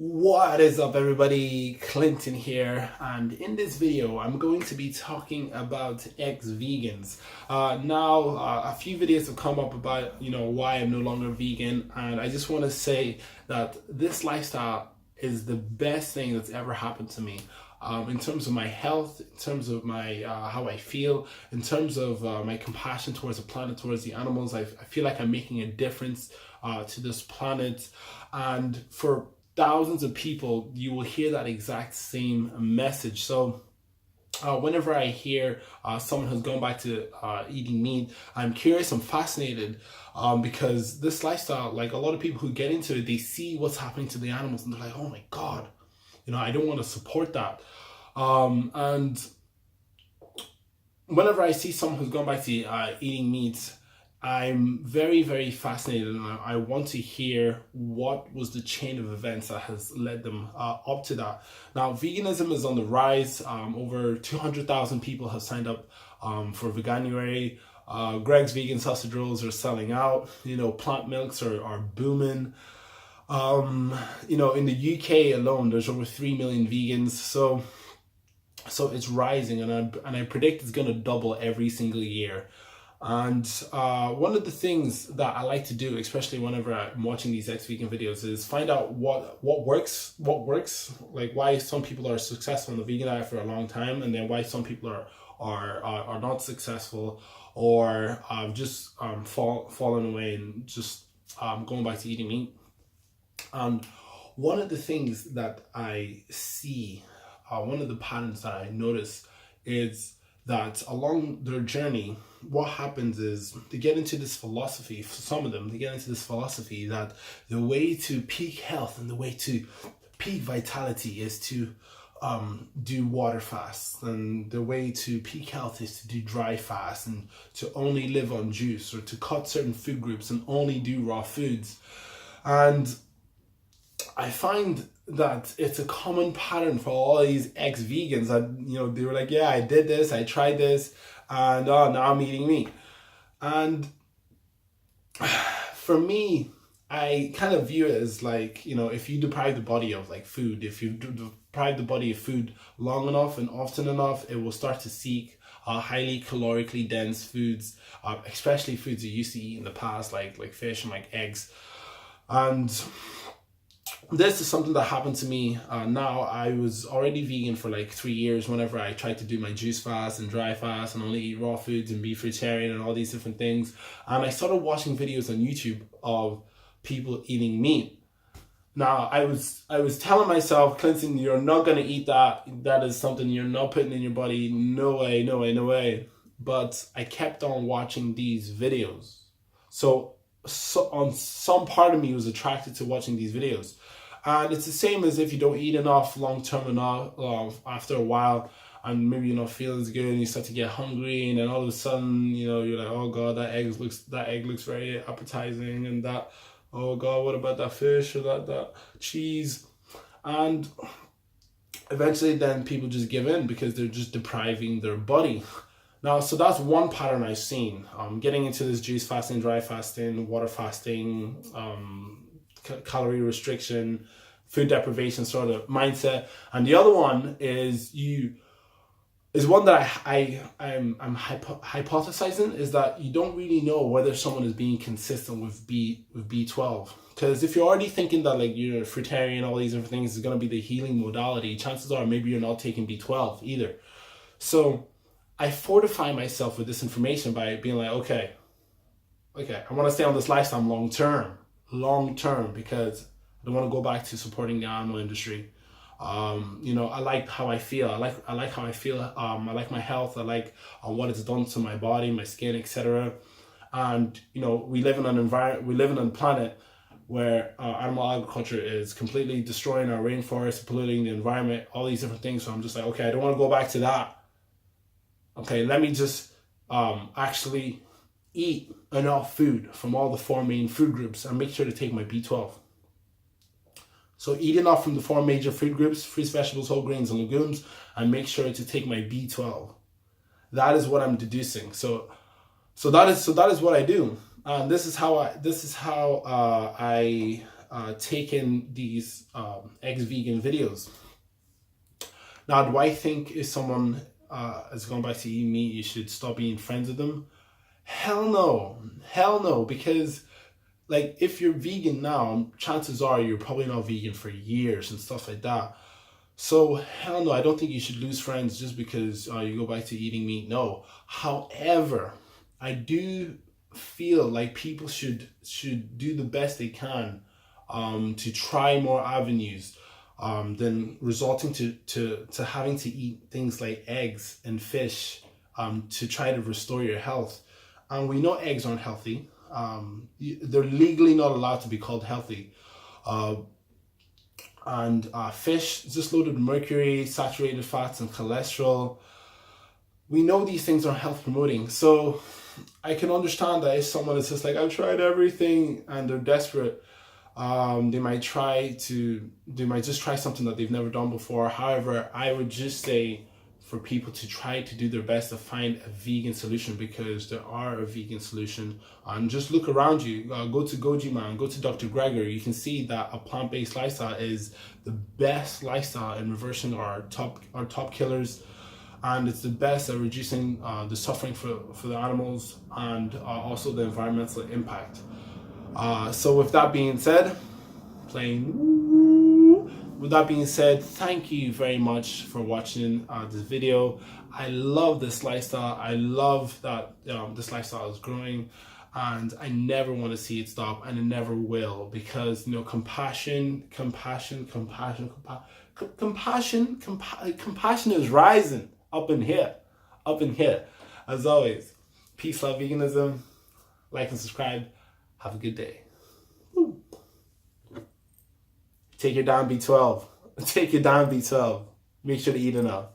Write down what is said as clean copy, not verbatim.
What is up, everybody? Clinton here, and in this video I'm going to be talking about ex-vegans. A few videos have come up about why I'm no longer vegan, and I just want to say that this lifestyle is the best thing that's ever happened to me. In terms of my health, in terms of my how I feel, in terms of my compassion towards the planet, towards the animals, I feel like I'm making a difference to this planet, and for thousands of people, you will hear that exact same message. So whenever I hear someone has gone back to eating meat, I'm curious, I'm fascinated, because this lifestyle, like a lot of people who get into it, they see what's happening to the animals and they're like, oh my God, I don't want to support that. And whenever I see someone who's gone back to eating meat, I'm very, very fascinated, and I want to hear what was the chain of events that has led them up to that. Now, veganism is on the rise. Over 200,000 people have signed up for Veganuary. Greg's vegan sausage rolls are selling out. Plant milks are booming. In the UK alone, there's over 3 million vegans. So it's rising, and I predict it's going to double every single year. And one of the things that I like to do, especially whenever I'm watching these ex-vegan videos, is find out what works, like why some people are successful in the vegan diet for a long time, and then why some people are not successful, or just falling away and just going back to eating meat. And one of the things that I see, one of the patterns that I notice is that along their journey, what happens is they get into this philosophy, for some of them, they get into this philosophy that the way to peak health and the way to peak vitality is to do water fasts, and the way to peak health is to do dry fast, and to only live on juice, or to cut certain food groups and only do raw foods. And I find that it's a common pattern for all these ex-vegans that, they were like, yeah, I did this, I tried this, and now I'm eating meat. And for me, I kind of view it as like, if you deprive the body of like food, if you deprive the body of food long enough and often enough, it will start to seek highly calorically dense foods, especially foods you used to eat in the past, like fish and like eggs. And this is something that happened to me now. I was already vegan for like 3 years whenever I tried to do my juice fast and dry fast and only eat raw foods and be fruitarian and all these different things. And I started watching videos on YouTube of people eating meat. Now, I was telling myself, Clinton, you're not going to eat that. That is something you're not putting in your body. No way, no way, no way. But I kept on watching these videos. So on some part of me was attracted to watching these videos. And it's the same as if you don't eat enough long-term enough, after a while, and maybe you're not feeling as good, and you start to get hungry, and then all of a sudden, you're like, oh God, that egg looks very appetizing, and that, oh God, what about that fish or that cheese? And eventually then people just give in because they're just depriving their body. Now, so that's one pattern I've seen. Getting into this juice fasting, dry fasting, water fasting, calorie restriction, food deprivation sort of mindset. And the other one is one that I'm hypothesizing, is that you don't really know whether someone is being consistent with B12. Because if you're already thinking that like you're a fruitarian, all these different things is going to be the healing modality, chances are maybe you're not taking B12 either. So I fortify myself with this information by being like, okay, I want to stay on this lifestyle long term, because I don't want to go back to supporting the animal industry. I like how I feel. I like how I feel. I like my health. I like what it's done to my body, my skin, etc. And we live in a planet where animal agriculture is completely destroying our rainforest, polluting the environment, all these different things. So I'm just like, okay, I don't want to go back to that. Okay, let me just actually eat enough food from all the 4 main food groups and make sure to take my B12. So eat enough from the 4 major food groups: fruits, vegetables, whole grains, and legumes, and make sure to take my B12. That is what I'm deducing. So that is what I do. This is how I taking these ex-vegan videos. Now, do I think if someone has gone back to eating meat, you should stop being friends with them? Hell no. Hell no. Because, like, if you're vegan now, chances are you're probably not vegan for years and stuff like that. So, hell no, I don't think you should lose friends just because you go back to eating meat. No. However, I do feel like people should do the best they can to try more avenues than resulting to having to eat things like eggs and fish to try to restore your health. And we know eggs aren't healthy. They're legally not allowed to be called healthy. And fish is just loaded with mercury, saturated fats, and cholesterol. We know these things are health promoting. So I can understand that if someone is just like, I've tried everything and they're desperate, they might just try something that they've never done before. However, I would just say for people to try to do their best to find a vegan solution, because there are a vegan solution. And just look around you, go to Goji Man, go to Dr. Gregory. You can see that a plant-based lifestyle is the best lifestyle in reversing our top killers, and it's the best at reducing the suffering for the animals and also the environmental impact. So with that being said, thank you very much for watching this video. I love this lifestyle. I love that this lifestyle is growing, and I never want to see it stop, and it never will, because compassion is rising up in here. As always, peace, love, veganism. Like and subscribe. Have a good day. Woo. Take your down B12. Take your down B12. Make sure to eat enough.